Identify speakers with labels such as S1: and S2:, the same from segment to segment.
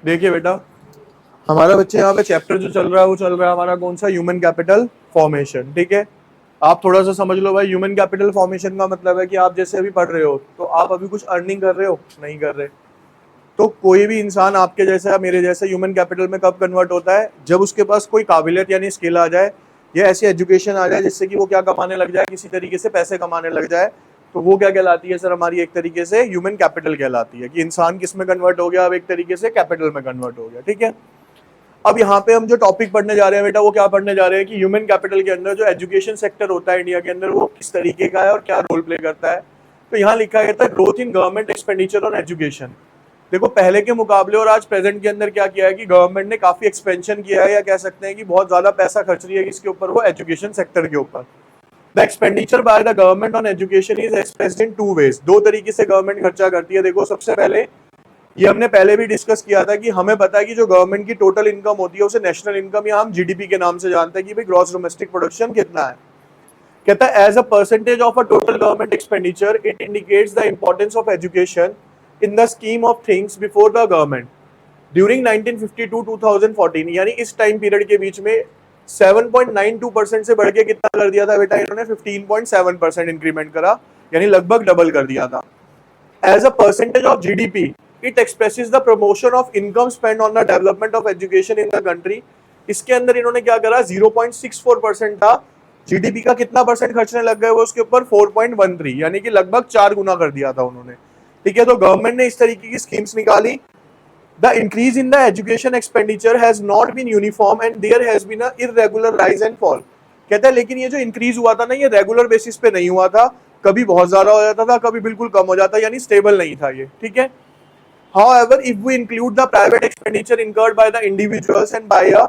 S1: देखिए बेटा, हमारा बच्चे यहाँ पे चैप्टर जो चल रहा है वो चल रहा है हमारा कौन सा, ह्यूमन कैपिटल फॉर्मेशन। ठीक है, आप थोड़ा सा समझ लो भाई, ह्यूमन कैपिटल फॉर्मेशन का मतलब है कि आप जैसे अभी पढ़ रहे हो तो आप अभी कुछ अर्निंग कर रहे हो, नहीं कर रहे, तो कोई भी इंसान आपके जैसा मेरे जैसा ह्यूमन कैपिटल में कब कन्वर्ट होता है, जब उसके पास कोई काबिलियत यानी स्किल आ जाए या ऐसी एजुकेशन आ जाए जिससे कि वो क्या कमाने लग जाए, किसी तरीके से पैसे कमाने लग जाए, तो वो क्या कहलाती है सर, हमारी एक तरीके से ह्यूमन कैपिटल कहलाती है, कि इंसान किस में कन्वर्ट हो गया, अब एक तरीके से कैपिटल में कन्वर्ट हो गया। ठीक है, अब यहाँ पे हम जो टॉपिक पढ़ने जा रहे हैं बेटा, वो क्या पढ़ने जा रहे हैं कि ह्यूमन कैपिटल के अंदर जो एजुकेशन सेक्टर होता है इंडिया के अंदर, वो किस तरीके का है और क्या रोल प्ले करता है। तो यहाँ लिखा गया था growth in government expenditure on education. देखो पहले के मुकाबले और आज प्रेजेंट के अंदर क्या किया है कि गवर्नमेंट ने काफी एक्सपेंशन किया है, या कह सकते हैं कि बहुत ज्यादा पैसा खर्च रही है किसके ऊपर, वो एजुकेशन सेक्टर के ऊपर। The expenditure by the government on education is expressed in two ways. दो तरीके से गवर्नमेंट खर्चा करती है। देखो सबसे पहले, ये हमने पहले भी डिस्कस किया था कि हमें पता है कि जो गवर्नमेंट की टोटल इनकम होती है उसे नेशनल इनकम या हम जीडीपी के नाम से जानते हैं कि भाई ग्रॉस डोमेस्टिक प्रोडक्शन कितना है। कहता है as a percentage of a total government expenditure it indicates the importance of education in the scheme of things before the government during 1952-2014, यानी इस टाइम पीरियड के बीच में 7.92% से बढ़ के कितना कर दिया था बेटा इन्होंने, 15.7% इंक्रीमेंट करा, यानी लगभग डबल कर दिया था। As a percentage of GDP, it expresses the promotion of income spent on the development of education in the country. इसके अंदर इन्होंने क्या करा, 0.64% था, जीडीपी का कितना परसेंट खर्चने लग गए वो उसके ऊपर 4.13, यानी कि लगभग 4 गुना कर दिया था उन्होंने। ठीक है, तो गवर्नमेंट ने इस तरीके की स्कीम्स निकाली। The increase in the education expenditure has not been uniform and there has been a irregular rise and fall. कहता है लेकिन ये जो इंक्रीज हुआ था ना, ये रेगुलर बेसिस पे नहीं हुआ था, कभी बहुत ज्यादा हो जाता था, कभी बिल्कुल कम हो जाता, यानी स्टेबल नहीं था ये। ठीक है, however if we include the private expenditure incurred by the individuals and by a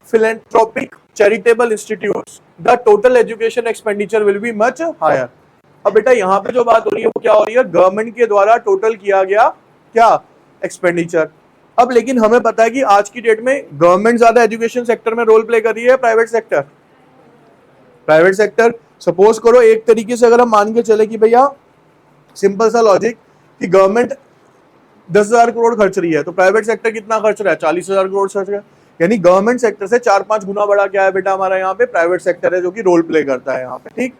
S1: philanthropic charitable institutes, the total education expenditure will be much higher. अब बेटा यहाँ पे जो बात हो रही है वो क्या हो रही है, गवर्नमेंट के द्वारा टोटल किया गया क्या एक्सपेंडिचर। अब लेकिन हमें पता है कि आज की डेट में गवर्नमेंट ज्यादा एजुकेशन सेक्टर में रोल प्ले कर रही है, private sector. Private sector, suppose करो एक तरीके से अगर हम मान के चले कि भैया सिंपल सा लॉजिक कि गवर्नमेंट 10,000 करोड़ खर्च रही है, तो प्राइवेट सेक्टर कितना खर्च रहा है, 40,000 करोड़ खर्च रहा है, यानी गवर्नमेंट सेक्टर से 4-5 गुना बड़ा क्या है बेटा हमारा यहाँ पे, प्राइवेट सेक्टर है जो कि रोल प्ले करता है यहाँ पे। ठीक,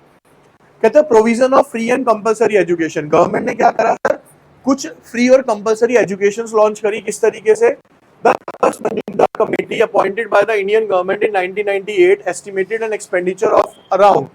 S1: कहते हैं provision of free and compulsory education. Government ने क्या करा सर, कुछ फ्री और कंपलसरी एजुकेशन लॉन्च करी। किस तरीके से, the committee appointed by the Indian government in 1998 estimated an expenditure of around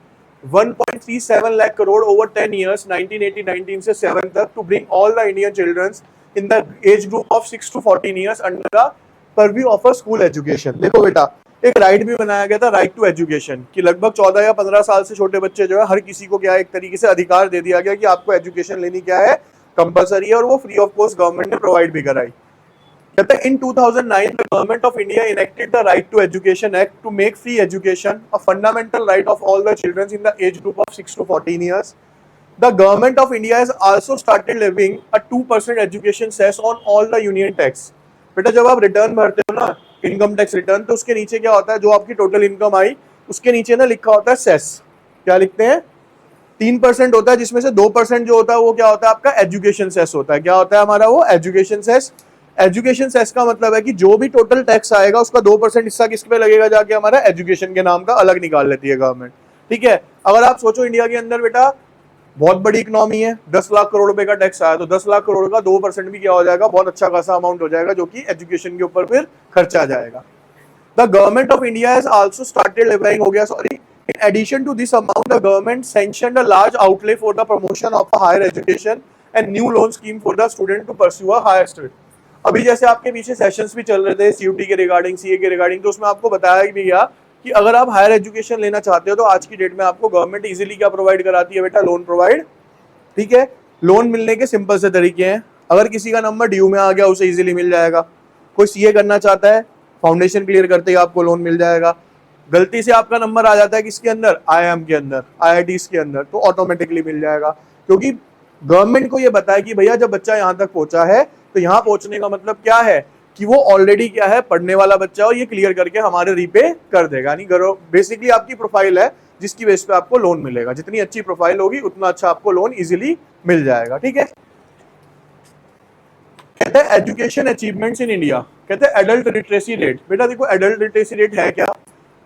S1: 1.37 lakh crore over 10 years 1980-19 से 7 तक to bring all the Indian childrens in the age group of 6 to 14 years under the purview of a school education. देखो बेटा, एक right भी बनाया गया था, right to education, कि लगभग 14 या 15 साल से छोटे बच्चे जो है हर किसी को क्या है, एक तरीके से अधिकार दे दिया गया कि आपको एजुकेशन लेनी क्या है, कंपलसरी है, और वो फ्री ऑफ कॉस्ट गवर्नमेंट ने प्रोवाइड भी कराई। कहते हैं in 2009 the government of India enacted the right to education act to make free education a fundamental right of all the children in the age group of 6 to 14 years. The government of India has also started levying a 2% education cess on all the union tax. बेटा जब आप return भरते हो ना, income tax return, तो उसके नीचे क्या होता है, जो आपकी टोटल इनकम आई उसके नीचे ना लिखा होता है सेस। क्या लिखते हैं, 3% होता है, जिसमें से 2% जो होता है वो क्या होता है आपका एजुकेशन सेस होता है। क्या होता है हमारा वो एजुकेशन सेस। एजुकेशन सेस का मतलब है कि जो भी टोटल टैक्स आएगा उसका 2% हिस्सा किस पे लगेगा, जाके हमारा एजुकेशन के नाम का अलग निकाल लेती है गवर्नमेंट। ठीक है, अगर आप सोचो इंडिया के अंदर बेटा बहुत बड़ी इकोनॉमी है, 10 लाख करोड़ रुपए का टैक्स आया, तो 10 लाख करोड़ का 2% भी क्या हो जाएगा, बहुत अच्छा खासा अमाउंट हो जाएगा, जो कि एजुकेशन के ऊपर फिर खर्चा जाएगा। The government of India has also started levying, हो गया sorry, in addition to this amount the government sanctioned a large outlay for the promotion of a higher education and new loan scheme for the student to pursue a higher study. अभी जैसे आपके पीछे sessions भी चल रहे थे CUT के regarding, CA के रिगार्डिंग, तो उसमें आपको बताया भी गया कि अगर आप हायर एजुकेशन लेना चाहते हो तो आज की डेट में आपको गवर्नमेंट इजीली क्या प्रोवाइड कराती है बेटा, लोन प्रोवाइड। ठीक है, लोन मिलने के सिंपल से तरीके हैं। अगर किसी का नंबर ड्यू में आ गया उसे इजीली मिल जाएगा। कोई सीए करना चाहता है, फाउंडेशन क्लियर करते ही आपको लोन मिल जाएगा। गलती से आपका नंबर आ जाता है किसके अंदर, आईआईएम के अंदर, आईआईटीज के अंदर, तो ऑटोमेटिकली मिल जाएगा, क्योंकि गवर्नमेंट को ये बताया कि भैया जब बच्चा यहाँ तक पहुंचा है तो यहाँ पहुंचने का मतलब क्या है कि वो ऑलरेडी क्या है, पढ़ने वाला बच्चा, और ये क्लियर करके हमारे रीपे कर देगा। यानी बेसिकली आपकी प्रोफाइल है जिसकी बेस पे आपको लोन मिलेगा। जितनी अच्छी प्रोफाइल होगी उतना अच्छा आपको लोन इजीली मिल जाएगा। ठीक है, कहते हैं एजुकेशन अचीवमेंट्स इन इंडिया, कहते हैं एडल्ट लिटरेसी रेट। बेटा देखो एडल्ट लिटरेसी रेट है क्या?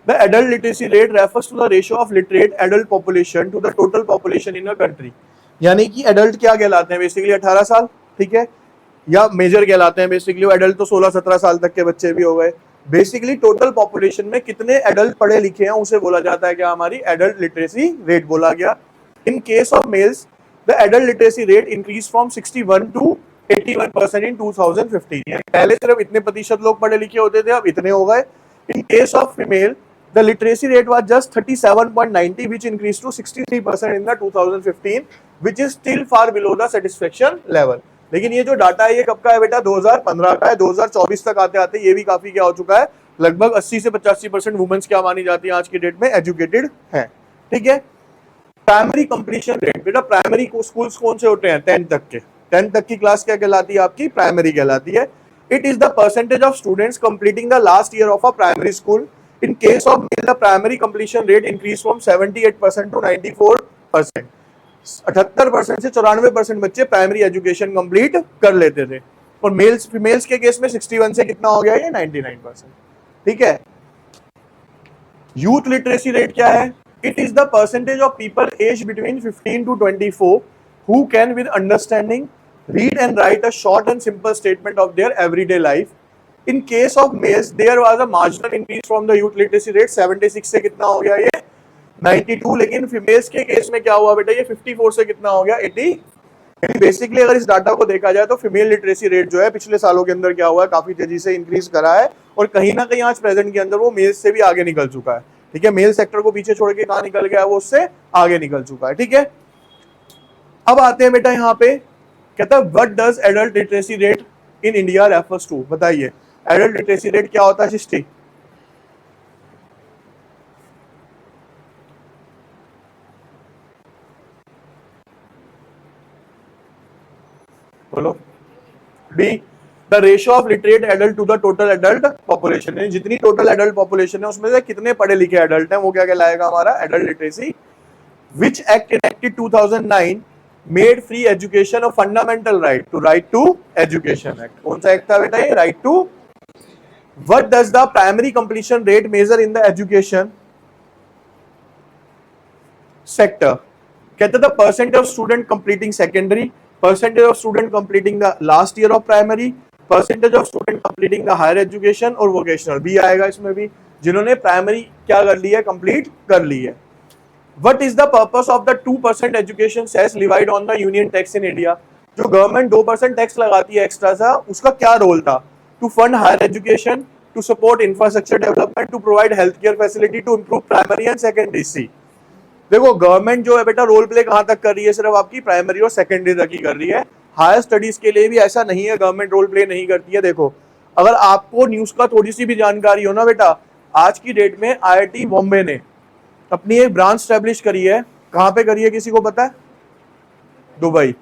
S1: The adult literacy rate refers to the ratio of literate adult population to the total population in a country. यानी कि एडल्ट क्या कहलाते हैं? बेसिकली 18 साल, ठीक है, या मेजर कहलाते हैं बेसिकली एडल्ट तो 16-17 साल तक के बच्चे भी हो गए। बेसिकली टोटल पॉपुलेशन में कितने एडल्ट पढ़े लिखे हैं उसे बोला जाता है क्या? हमारी एडल्ट लिटरेसी रेट बोला गया। In case of males the adult literacy rate increase from 61 to 81% in 2015। पहले सिर्फ इतने प्रतिशत लोग पढ़े लिखे होते थे, अब इतने हो गए। इन case of female the literacy rate was just 37.90 which increased to 63% in the 2015 which is still far below the satisfaction level। लेकिन ये जो डाटा है ये कब का है बेटा? 2015 का है। 2024 तक आते आते ये भी काफी क्या हो चुका है, लगभग 80 से 85% वुमेन्स क्या मानी जाती है आज की डेट में? एजुकेटेड है, ठीक है। प्राइमरी कंप्लीशन रेट, बेटा प्राइमरी स्कूल्स कौन से होते हैं? 10 तक के। 10 तक की क्लास क्या कहलाती है आपकी? प्राइमरी कहलाती है। It is the percentage of students completing the last year of a primary school. In case of male, the primary completion rate increased from 78% to 94%। 78% से 94% बच्चे प्राइमरी एजुकेशन कंप्लीट कर लेते थे। और मेल्स फीमेल्स के case में 61 से कितना हो गया? ये 99%, ठीक है। यूथ लिटरेसी रेट क्या है? It is the percentage of people age between 15 to 24 who can with understanding read and write a short and simple statement of their everyday life। In case of males, there was a marginal increase from the youth literacy rate 76 से कितना हो गया? ये 92। लेकिन females के case में क्या हुआ बेटा? ये 54 से कितना हो गया? 80। बेसिकली अगर इस डाटा को देखा जाए तो फीमेल लिटरेसी रेट जो है पिछले सालों के अंदर क्या हुआ है? काफी तेजी से इंक्रीज करा है और कहीं ना कहीं आज प्रेजेंट के अंदर वो मेल्स से भी आगे निकल चुका है, ठीक है। मेल सेक्टर को पीछे छोड़ के कहाँ निकल गया? वो उससे आगे निकल चुका है, ठीक है। अब आते हैं बेटा यहाँ पे, कहता है what does adult literacy rate in India refers to? बताइए एडल्ट लिटरेसी रेट क्या होता है? सृष्टि बोलो। Be the ratio of literate adult to the total adult population. जितनी टोटल एडल्ट पॉपुलेशन है उसमें से कितने पढ़े लिखे एडल्ट हैं वो क्या कहलाएगा? हमारा adult literacy. Which act enacted 2009 made free education a fundamental right to right to education act. कौन सा एक्ट था बेटा ये? Right to. What does the primary completion rate measure in the education sector? कहते थे percentage of student completing secondary, percentage of student completing the last year of primary, percentage of student completing the higher education और vocational भी आएगा इसमें भी, जिन्होंने primary क्या कर ली है? कंप्लीट कर ली है। What is the purpose of the 2% education cess levied on the union tax in India? जो गवर्नमेंट 2% टैक्स लगाती है एक्स्ट्रा सा, उसका क्या रोल था? To fund higher education, to support infrastructure development, to provide healthcare facility, to improve primary and secondary। सी देखो government जो है बेटा रोल प्ले कहां तक कर रही है? सिर्फ आपकी प्राइमरी और सेकेंडरी तक ही कर रही है। हायर स्टडीज के लिए भी ऐसा नहीं है गवर्नमेंट रोल प्ले नहीं करती है। देखो अगर आपको न्यूज का थोड़ी सी भी जानकारी हो ना बेटा, आज की डेट में IIT बॉम्बे ने अपनी एक ब्रांच स्टैब्लिश करी है। कहां पे करी है किसी को पता है? दुबई,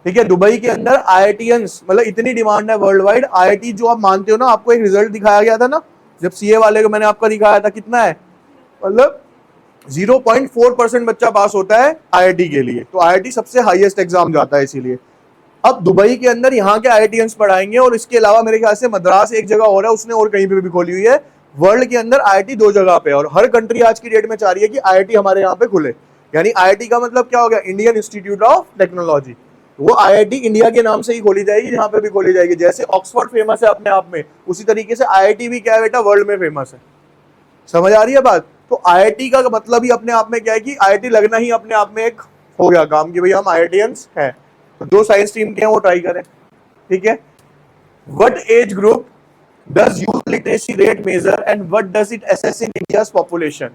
S1: ठीक है। दुबई के अंदर IITians मतलब इतनी डिमांड है वर्ल्ड वाइड। IIT जो आप मानते हो ना, आपको एक रिजल्ट दिखाया गया था ना जब CA वाले को मैंने आपका दिखाया था, कितना है? मतलब 0.4% बच्चा पास होता है IIT के लिए। तो IIT सबसे हाईएस्ट एग्जाम जाता है इसीलिए। अब दुबई के अंदर यहाँ के IITians पढ़ाएंगे और इसके अलावा मेरे ख्याल से मद्रास एक जगह और है उसने, और कहीं पे भी खोली हुई है। वर्ल्ड के अंदर IIT 2 जगह पे, और हर कंट्री आज की डेट में चाह रही है कि IIT हमारे यहाँ पे खुले। यानी IIT का मतलब क्या हो गया? Indian institute of technology. वो IIT इंडिया के नाम से ही खोली जाएगी, जहां पे भी खोली जाएगी। जैसे ऑक्सफोर्ड फेमस है अपने आप में, उसी तरीके से IIT भी क्या है बेटा? वर्ल्ड में फेमस है। समझ आ रही है बात? तो IIT का मतलब ही अपने आप में क्या है कि IIT लगना ही अपने आप में एक हो गया काम कि भाई हम IITians हैं। तो जो साइंस स्ट्रीम के हैं वो ट्राई करें, ठीक है। What age group does youth literacy rate measure and what does it assess in India's population?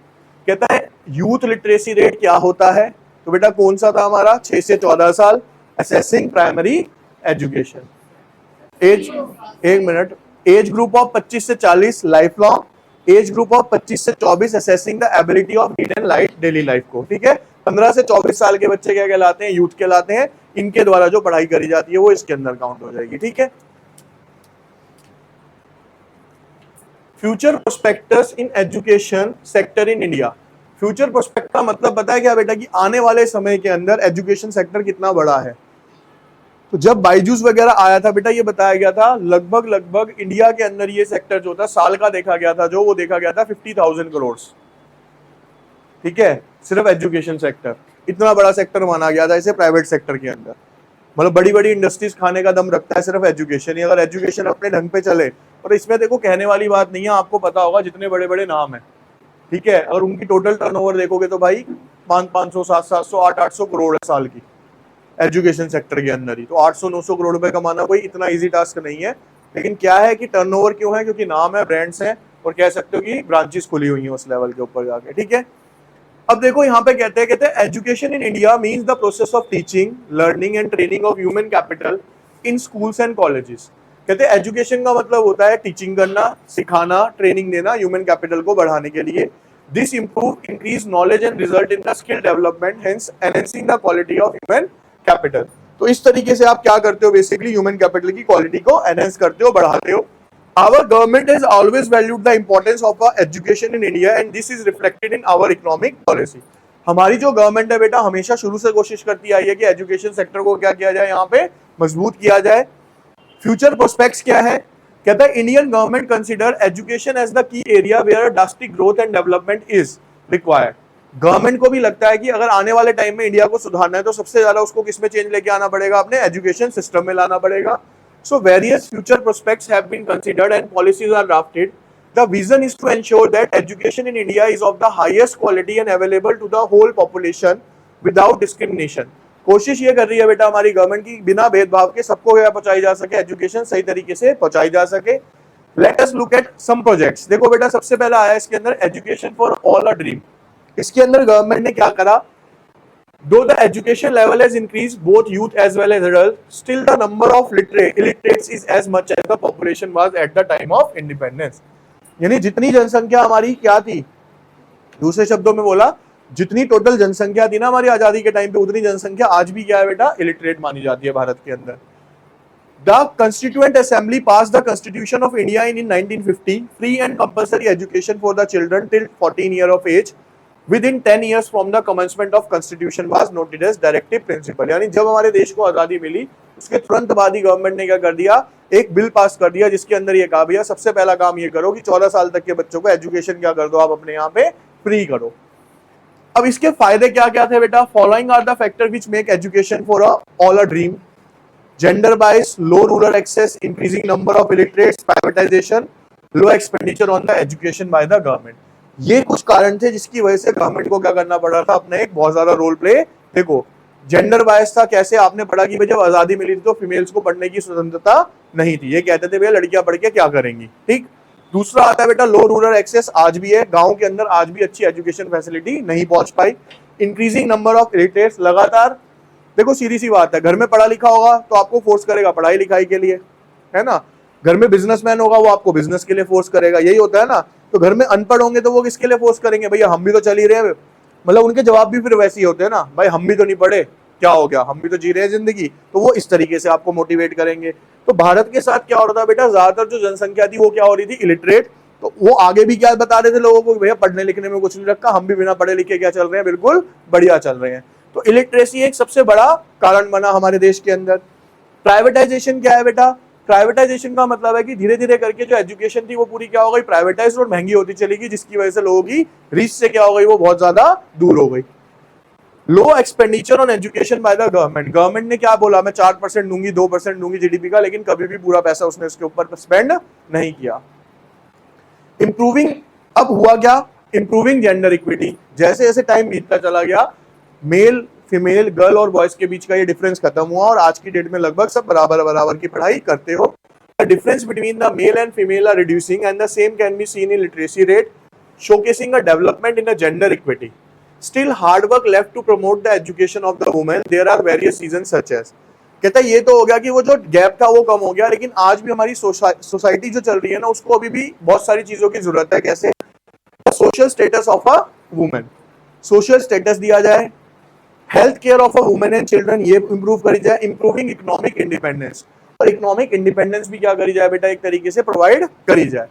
S1: कहता है यूथ लिटरेसी रेट क्या होता है? तो बेटा कौन सा था हमारा? 6 से 14 साल, असेसिंग प्राइमरी एजुकेशन। एज, एक मिनट, एज ग्रुप ऑफ 25 से 40 life long, as group of 25 से 24 assessing the ability of read and right daily life को, ठीक है। 15 से 24 साल के बच्चे क्या कहलाते हैं? यूथ कहलाते हैं। इनके द्वारा जो पढ़ाई करी जाती है वो इसके अंदर काउंट हो जाएगी, ठीक है। Future prospectus in education sector in India. Future prospect का मतलब पता है क्या बेटा? कि आने वाले समय के अंदर एजुकेशन सेक्टर कितना बड़ा है। तो जब बाइजूस वगैरह आया था बेटा, ये बताया गया था लगभग लगभग इंडिया के अंदर ये सेक्टर जो था साल का देखा गया था, जो वो देखा गया था 50,000 करोड़। ठीक है, सिर्फ एजुकेशन सेक्टर इतना बड़ा सेक्टर माना गया था इसे प्राइवेट सेक्टर के अंदर। मतलब बड़ी बड़ी इंडस्ट्रीज खाने का दम रखता है सिर्फ एजुकेशन ही, अगर एजुकेशन अपने ढंग पे चले। और इसमें देखो कहने वाली बात नहीं है, आपको पता होगा जितने बड़े बड़े नाम है, ठीक है, अगर उनकी टोटल टर्नओवर देखोगे तो भाई 500 700 800 करोड़ है साल की एजुकेशन सेक्टर के अंदर ही। तो 800-900 करोड़ रुपए कमाना कोई इतना इजी टास्क नहीं है। लेकिन क्या है कि टर्नओवर क्यों है, क्योंकि नाम है, ब्रांड्स हैं, और कह सकते हो कि ब्रांचेस खुली हुई हैं उस लेवल के ऊपर जाके। ठीक है, अब देखो यहाँ पे कहते हैं education in India means the process of teaching, learning and training of human capital in schools and colleges. कहते हैं एजुकेशन का मतलब होता है टीचिंग करना, सिखाना, ट्रेनिंग देना ह्यूमन कैपिटल को बढ़ाने के लिए। This improve increase knowledge and result in the skill development, hence enhancing the quality of human capital. तो इस तरीके से आप क्या करते हो, बेसिकली ह्यूमन कैपिटल की क्वालिटी को एनहेंस करते हो, बढ़ाते हो। Our government has always valued the importance of education in India and this is reflected in our economic policy. हमारी जो गवर्नमेंट है बेटा हमेशा शुरू से कोशिश करती आई है कि एजुकेशन सेक्टर को क्या किया जाए, यहाँ पे मजबूत किया जाए। फ्यूचर प्रोस्पेक्ट्स क्या है, कहता है Indian government consider education as the key area where drastic growth and development is required. Government को भी लगता है कि अगर आने वाले टाइम में इंडिया को सुधारना है तो सबसे ज्यादा उसको किसमें चेंज लेके आना पड़ेगा, अपने एजुकेशन सिस्टम में लाना पड़ेगा। So various future prospects have been considered and policies are drafted. The vision is to ensure that education in India is of the highest quality and available to the whole population without discrimination. कोशिश ये कर रही है बेटा हमारी government की बिना भेदभाव के सबको क्या पहुंचाई जा सके, एजुकेशन सही तरीके से पहुंचाई जा सके। Let us look at some projects. देखो बेटा सबसे पहला आया इसके अंदर education for all a dream. इसके अंदर गवर्नमेंट ने क्या करा, though the education level has increased both youth as well as adults, still the number of illiterates is as much as the population was at the time of independence. यानी जितनी जनसंख्या हमारी क्या थी, दूसरे शब्दों में बोला जितनी टोटल जनसंख्या थी ना हमारी आजादी के टाइम पे, उतनी जनसंख्या आज भी क्या है बेटा, इलिटरेट मानी जाती है भारत के अंदर। The Constituent Assembly passed the Constitution of India in 1950, free and compulsory education for the children till 14 years of age. Within 10 years from the commencement of Constitution was noted as directive principle। यानी जब हमारे देश को आजादी मिली उसके तुरंत बाद ही government ने क्या कर दिया, एक बिल पास कर दिया जिसके अंदर ये कहा भैया सबसे पहला काम ये करो कि 14 साल तक के बच्चों को एजुकेशन क्या कर दो, आप अपने यहाँ पे फ्री करो। अब इसके फायदे क्या क्या थे बेटा, following are the factor which make education for all a dream, gender bias, low rural access, increasing number of illiterates, privatisation, low expenditure on the education by the government. ये कुछ कारण थे जिसकी वजह से गवर्नमेंट को क्या करना पड़ रहा था, अपना एक बहुत ज्यादा रोल प्ले। देखो जेंडर बायस था, कैसे आपने पढ़ा कि जब आजादी मिली थी तो फीमेल्स को पढ़ने की स्वतंत्रता नहीं थी, ये कहते थे भैया लड़कियां पढ़ के क्या करेंगी। ठीक, दूसरा आता है बेटा लो रूरल एक्सेस, आज भी है, गांव के अंदर आज भी अच्छी एजुकेशन फैसिलिटी नहीं पहुंच पाई। इंक्रीजिंग नंबर ऑफ इलिटरेट्स, लगातार देखो सीधी सी बात है, घर में पढ़ा लिखा होगा तो आपको फोर्स करेगा पढ़ाई लिखाई के लिए, है ना। घर में बिजनेसमैन होगा वो आपको बिजनेस के लिए फोर्स करेगा, यही होता है ना। तो घर में अनपढ़ होंगे तो वो किसके लिए फोर्स करेंगे, भैया हम भी तो चल ही रहे हैं। मतलब उनके जवाब भी फिर वैसे ही होते हैं ना, भाई हम भी तो नहीं पढ़े, क्या हो गया, हम भी तो जी रहे हैं जिंदगी। तो वो इस तरीके से आपको मोटिवेट करेंगे। तो भारत के साथ क्या हो रहा था बेटा, ज्यादातर जो जनसंख्या थी वो क्या हो रही थी, इलिटरेट। तो वो आगे भी क्या बता रहे थे लोगों को, भैया पढ़ने लिखने में कुछ नहीं रखा, हम भी बिना पढ़े लिखे क्या चल रहे हैं, बिल्कुल बढ़िया चल रहे हैं। तो इलिटरेसी एक सबसे बड़ा कारण बना हमारे देश के अंदर। प्राइवेटाइजेशन क्या है बेटा, प्राइवेटाइजेशन का मतलब है कि धीरे धीरे करके जो एजुकेशन थी वो पूरी क्या हो गई, प्राइवेटाइज और महंगी होती चली गई, जिसकी वजह से लोगों की रीच से क्या हो गई, वो बहुत ज्यादा दूर हो गई। Low expenditure on education by the government, government ने क्या बोला, मैं 4% दूंगी, 2% दूंगी जीडीपी का, लेकिन कभी भी पूरा पैसा उसने उसके ऊपर स्पेंड नहीं किया। इंप्रूविंग, अब हुआ क्या, इंप्रूविंग जेंडर इक्विटी, जैसे जैसे टाइम बीतता चला गया मेल फीमेल गर्ल और बॉयज के बीच का ये डिफरेंस खत्म हुआ और आज की डेट में लगभग सब बराबर बराबर की पढ़ाई करते हो। The difference between the male and female are reducing and the same can be seen in literacy rate, showcasing a development in a gender equity. Still hard work left to promote the education of the women. There are various reasons such as, कहता है ये तो हो गया कि वो जो gap था वो कम हो गया, लेकिन आज भी हमारी सोसाइटी जो चल रही है ना उसको अभी भी बहुत सारी चीजों की जरूरत है। कैसे, social status of a women, social status दिया जाए, health care of a women and children ये इंप्रूव करी जाए, इंप्रूविंग इकोनॉमिक इंडिपेंडेंस, और इकोनॉमिक इंडिपेंडेंस भी क्या करी जाए बेटा, एक तरीके से प्रोवाइड करी जाए।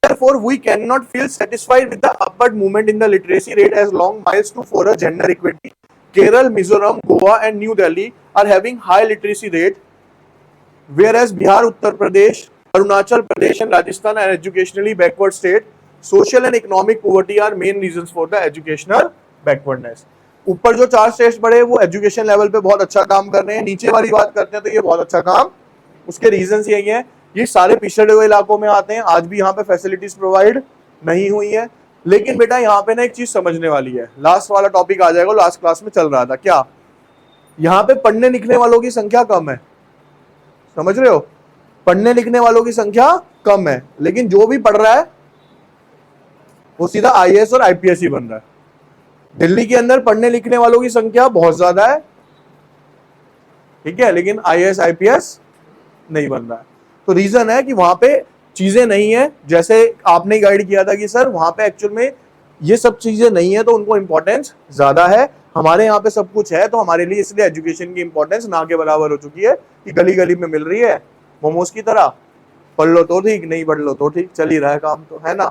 S1: Therefore, we cannot feel satisfied with the upward movement in the literacy rate as long miles to for a gender equity. Kerala, Mizoram, Goa and New Delhi are having high literacy rate, whereas Bihar, Uttar Pradesh, Arunachal Pradesh and Rajasthan are educationally backward state. Social and economic poverty are main reasons for the educational backwardness. ऊपर जो 4 states बड़े वो education level पे बहुत अच्छा काम कर रहे हैं, नीचे वाली बात करते हैं तो ये बहुत अच्छा काम, उसके रीजंस यही हैं, ये सारे पिछड़े हुए इलाकों में आते हैं, आज भी यहाँ पे फैसिलिटीज प्रोवाइड नहीं हुई है। लेकिन बेटा यहाँ पे ना एक चीज समझने वाली है, लास्ट वाला टॉपिक आ जाएगा, लास्ट क्लास में चल रहा था क्या, यहाँ पे पढ़ने लिखने वालों की संख्या कम है, समझ रहे हो, पढ़ने लिखने वालों की संख्या कम है, लेकिन जो भी पढ़ रहा है वो सीधा आईएएस और आईपीएस ही बन रहा है। दिल्ली के अंदर पढ़ने लिखने वालों की संख्या बहुत ज्यादा है, ठीक है, लेकिन आईएएस आईपीएस नहीं बन रहा है। तो रीजन है कि वहां पे चीजें नहीं है, जैसे आपने गाइड किया था कि सर वहां पे एक्चुअल में ये सब चीजें नहीं है तो उनको इंपॉर्टेंस ज्यादा है। हमारे यहाँ पे सब कुछ है तो हमारे लिए इसलिए एजुकेशन की इंपॉर्टेंस ना के बराबर हो चुकी है कि गली गली में मिल रही है मोमोज की तरह, पढ़ लो तो ठीक, नहीं पढ़ लो तो ठीक, चल ही रहा है काम, तो है ना।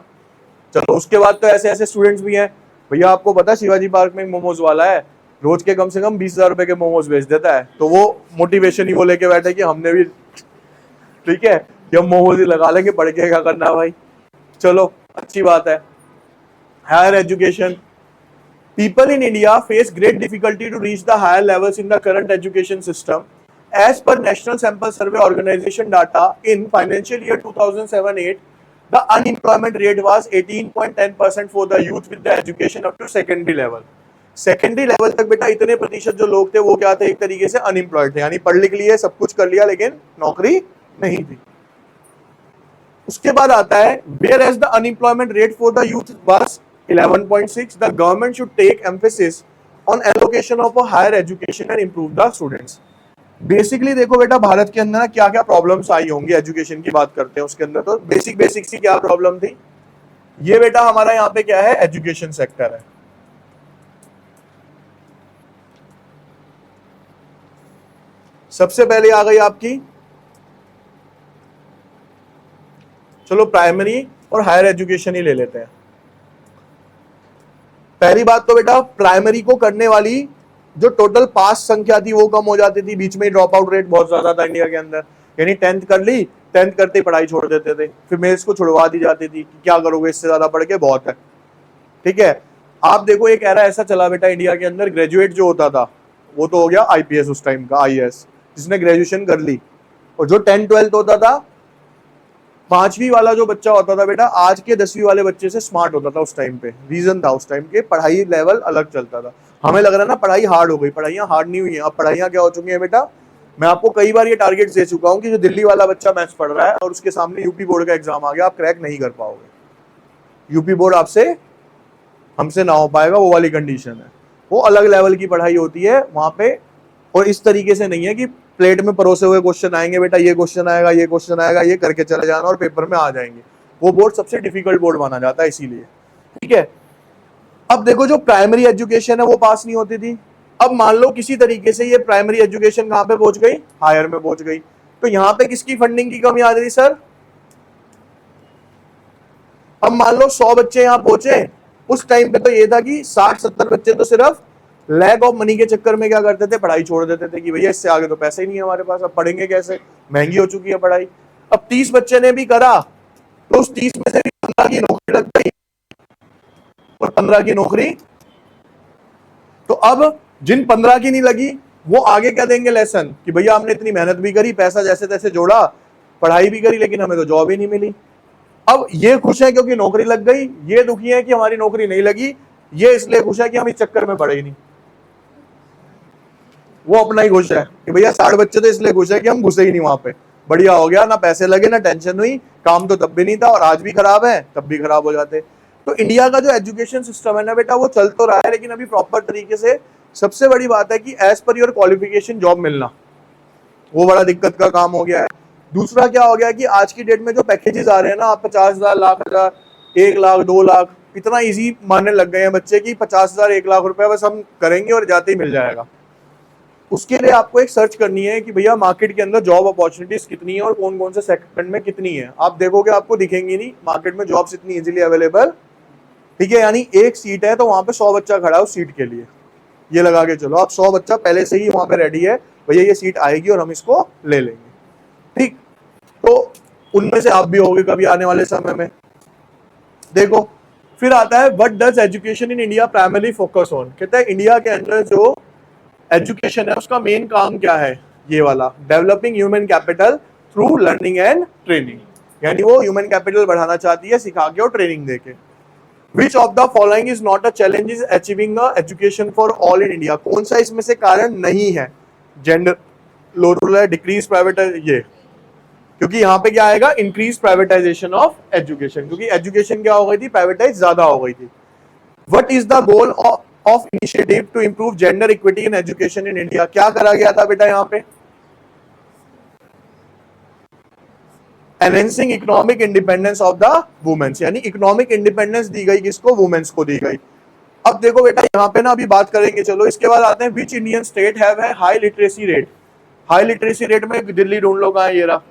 S1: चलो उसके बाद तो ऐसे ऐसे स्टूडेंट्स भी हैं, भैया आपको पता शिवाजी पार्क में मोमोज वाला है, रोज के कम से कम 20,000 रुपए के मोमोज बेच देता है, तो वो मोटिवेशन ही वो लेके बैठे कि हमने भी, ठीक है, कि हम मोमोज ही लगा लेंगे, पढ़ के क्या करना भाई। चलो अच्छी बात है। Higher education, people in India face great difficulty to reach the higher levels in the current education system. As per National Sample Survey Organization data, in financial year 2007-8, the unemployment rate was 18.10% for the youth with the education up to secondary level. Secondary level तक बेटा इतने प्रतिशत जो लोग थे वो क्या थे, एक तरीके से अनएम्प्लॉयड थे, यानी पढ़ लिख लिए, सब कुछ कर लिया, लेकिन नौकरी नहीं थी। उसके बाद आता है whereas the unemployment rate for the youth was 11.6, the government should take emphasis on allocation of a higher education and improve the students. Basically देखो बेटा भारत के अंदर ना क्या क्या प्रॉब्लम्स आई होंगी, एजुकेशन की बात करते हैं उसके अंदर, तो बेसिक सी क्या प्रॉब्लम थी, ये बेटा हमारा यहाँ पे क्या है, एजुकेशन सेक्टर है। सबसे पहले आ गई आपकी, चलो प्राइमरी और हायर एजुकेशन ही ले लेते हैं। पहली बात तो बेटा प्राइमरी को करने वाली जो टोटल पास संख्या थी वो कम हो जाती थी, बीच में ड्रॉप आउट रेट बहुत ज्यादा था इंडिया के अंदर, यानी 10th कर ली, 10th करते ही पढ़ाई छोड़ देते थे, फिर मेल्स को छुड़वा दी जाती थी कि क्या करोगे इससे ज्यादा पढ़ के, बहुत है, ठीक है। आप देखो एक एरा ऐसा चला बेटा इंडिया के अंदर, ग्रेजुएट जो होता था वो तो हो गया आईपीएस उस टाइम का, आईएएस जिसने ग्रेजुएशन कर ली, और जो 10th-12th होता था, 5वीं वाला जो बच्चा होता था बेटा आज के 10वीं वाले बच्चे से स्मार्ट होता था उस टाइम पे। रीजन था उस टाइम के पढ़ाई लेवल अलग चलता था। हमें लग रहा है ना पढ़ाई हार्ड हो गई, पढ़ाइयाँ हार्ड नहीं हुई है, अब पढ़ाइयाँ क्या हो चुकी है बेटा, मैं आपको कई बार ये टारगेट दे चुका हूँ कि जो दिल्ली वाला बच्चा मैथ्स पढ़ रहा है और उसके सामने यूपी बोर्ड का एग्जाम आ गया, आप क्रैक नहीं कर पाओगे, यूपी बोर्ड आपसे हमसे ना हो पाएगा, वो वाली कंडीशन है। वो अलग लेवल की पढ़ाई होती है वहां पे, और इस तरीके से नहीं है कि प्लेट में परोसे हुए क्वेश्चन आएंगे बेटा, ये क्वेश्चन आएगा, ये क्वेश्चन आएगा, ये करके चले जाना और पेपर में आ जाएंगे। वो बोर्ड सबसे डिफिकल्ट बोर्ड माना जाता है इसीलिए, ठीक है। अब देखो जो प्राइमरी एजुकेशन है वो पास नहीं होती थी, अब मान लो किसी तरीके से ये प्राइमरी एजुकेशन कहां पे पहुंच गई, हायर में पहुंच गई, तो यहां पे किसकी फंडिंग की कमी आ रही सर। अब मान लो 100 बच्चे यहां पहुंचे, उस टाइम पे तो ये था कि 60-70 बच्चे तो सिर्फ लैक ऑफ मनी के चक्कर में क्या करते थे, पढ़ाई छोड़ देते थे कि भैया इससे आगे तो पैसे ही नहीं है हमारे पास, अब पढ़ेंगे कैसे, महंगी हो चुकी है पढ़ाई। अब 30 बच्चे ने भी करा तो उस 30 में से भी 15 की नौकरी लग गई, और 15 की नौकरी, तो अब जिन 15 की नहीं लगी वो आगे क्या देंगे लेसन कि भैया हमने इतनी मेहनत भी करी, पैसा जैसे तैसे जोड़ा, पढ़ाई भी करी, लेकिन हमें तो जॉब ही नहीं मिली। अब ये खुश है क्योंकि नौकरी लग गई, ये दुखी है कि हमारी नौकरी नहीं लगी, ये इसलिए खुश है कि हम इस चक्कर में पढ़े ही नहीं। वो अपना ही खुश है कि भैया 60 बच्चे तो इसलिए खुश है कि हम घुसे ही नहीं वहां पे, बढ़िया हो गया, ना पैसे लगे ना टेंशन हुई, काम तो तब भी नहीं था और आज भी खराब है तब भी खराब हो जाते। तो इंडिया का जो एजुकेशन सिस्टम है ना बेटा वो चल तो रहा है, लेकिन अभी प्रॉपर तरीके से, सबसे बड़ी बात है कि as per your qualification job मिलना वो बड़ा दिक्कत का काम हो गया है। दूसरा क्या हो गया कि आज की डेट में जो पैकेजेस आ रहे हैं ना, आप 50,000, लाख हजार, 1 लाख 2 लाख इतना इजी मानने लग गए हैं बच्चे की 50,000 1 लाख रुपए बस हम करेंगे और जाते ही मिल जाएगा। उसके लिए आपको एक सर्च करनी है कि भैया मार्केट के अंदर जॉब अपॉर्चुनिटीज कितनी है और कौन कौन से सेगमेंट में कितनी है। आप देखोगे आपको दिखेंगी नहीं मार्केट में जॉब्स इतनी इजीली अवेलेबल, ठीक है, यानी एक सीट है तो वहां पे 100 बच्चा खड़ा है उस सीट के लिए, ये लगा के चलो आप 100 बच्चा पहले से ही वहां पे रेडी है भैया ये सीट आएगी और हम इसको ले लेंगे, ठीक। तो उनमें से आप भी होगे कभी आने वाले समय में। देखो फिर आता है what does education in India primary focus on. कहता है इंडिया के अंदर जो एजुकेशन है उसका मेन काम क्या है, ये वाला, developing human capital through learning and training, यानी वो ह्यूमन कैपिटल बढ़ाना चाहती है सिखा के और ट्रेनिंग देके। Which of the following is not a challenge is achieving education for all in India. कौन सा इसमें से कारण नहीं है, gender low rural decrease privatize, ये क्योंकि यहाँ पे क्या आएगा, इंक्रीज प्राइवेटाइजेशन ऑफ एजुकेशन, क्योंकि एजुकेशन क्या हो गई थी, प्राइवेटाइज ज्यादा हो गई थी। What is the goal of initiative to improve gender equity in education in India. क्या करा गया था बेटा यहाँ पे, enhancing economic independence of the womens, यानी इकोनॉमिक इंडिपेंडेंस दी गई किसको, वुमेन्स को दी गई। अब देखो बेटा यहाँ पे ना अभी बात करेंगे, चलो इसके बाद आते हैं विच इंडियन स्टेट हैव है high literacy rate. High literacy rate में दिल्ली ढूंढ लो कहाँ है, ये रहा।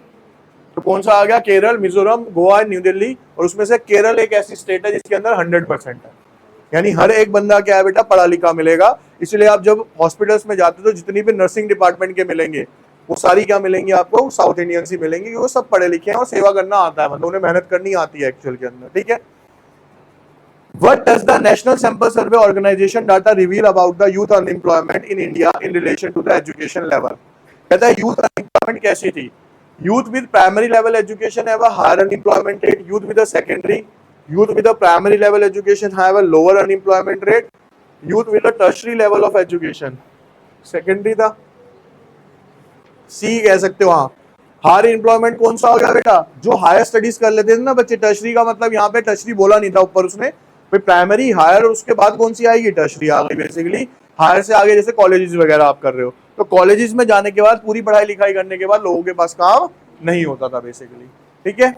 S1: तो कौन सा आ गया, केरल, मिजोरम, गोवा, न्यू दिल्ली, और उसमें से केरल एक ऐसी स्टेट है जिसके अंदर 100% है, यानी हर एक बंदा क्या है बेटा, पढ़ा लिखा मिलेगा। इसलिए आप जब हॉस्पिटल्स में जाते हो तो जितनी भी नर्सिंग डिपार्टमेंट के मिलेंगे वो सारी क्या मिलेंगी आपको, साउथ इंडियंस ही मिलेंगे, वो सब पढ़े लिखे हैं और सेवा करना आता है, मतलब उन्हें मेहनत करनी आती है एक्चुअल के अंदर, ठीक है। What does the National Sample Survey Organization data reveal about the youth unemployment in India in relation to the education level? कहता है यूथ अनएम्प्लॉयमेंट कैसी थी, youth with primary level education have a higher unemployment rate, youth with a secondary, youth with a primary level education have a lower unemployment rate, youth with a tertiary level of education, secondary था, सी कह सकते हो। हाँ, higher employment कौन सा हो गया बेटा, जो हायर स्टडीज कर लेते थे ना बच्चे, टर्शरी का मतलब यहाँ पे टर्शरी बोला नहीं था ऊपर उसने, प्राइमरी, हायर, और उसके बाद कौन सी आएगी, टर्शरी आ गई बेसिकली। हायर से आगे जैसे कॉलेजेस वगैरह आप कर रहे हो, तो कॉलेजेस में जाने के बाद पूरी पढ़ाई लिखाई करने के बाद लोगों के पास काम नहीं होता था बेसिकली, ठीक है।